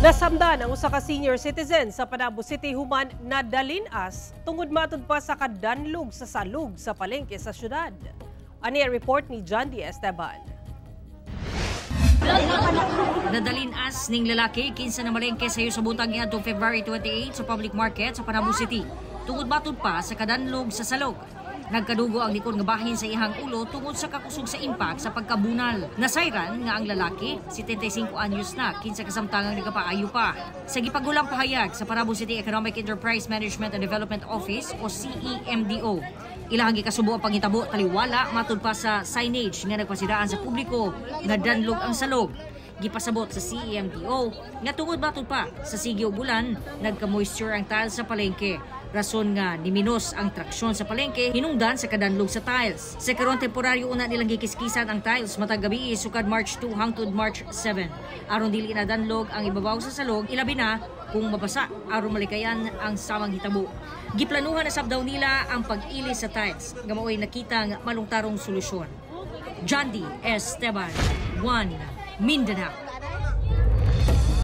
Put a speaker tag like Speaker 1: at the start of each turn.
Speaker 1: Nasamdan ang usa ka senior citizen sa Panabo City human na dalinas tungod matud pa sa kadanlog sa salug sa palengke sa syudad. Ani report ni John D. Esteban.
Speaker 2: Nadalinas ning lalaki kinsa na malengke sayo sa butang niadtong February 28 sa public market sa Panabo City tungod matud pa sa kadanlog sa salog. Nagkadugo ang likod nga bahin sa ihang ulo tungod sa kakusog sa impact sa pagkabunal. Nasayran nga ang lalaki, 75 anyos na, kinsa kasamtangang nagapaayo pa. Sa gipagulang pahayag sa Panabo City Economic Enterprise Management and Development Office o CEMDO, ilahang gikasubo ang panghitabo taliwala matud pa sa signage nga nagpasidaan sa publiko nga danlog ang salog. Gipasabot sa CEMDO nga tungod matud pa sa sigyo bulan nagka-moisture ang tiles sa palengke. Rason nga niminos ang traksyon sa palengke hinungdan sa kadanlog sa tiles. Sa karon temporaryo una nilang gikiskisan ang tiles matag gabi sukad March 2 hangtod March 7. Aron dili na danlog ang ibabaw sa salog, ilabi na kung mabasa aron malikayan ang samang hitabo. Giplanuhan na sabdaw nila ang pag-ilis sa tiles nga mao'y nakitang malungtarong solusyon. John D. Esteban, 1 Mindanao.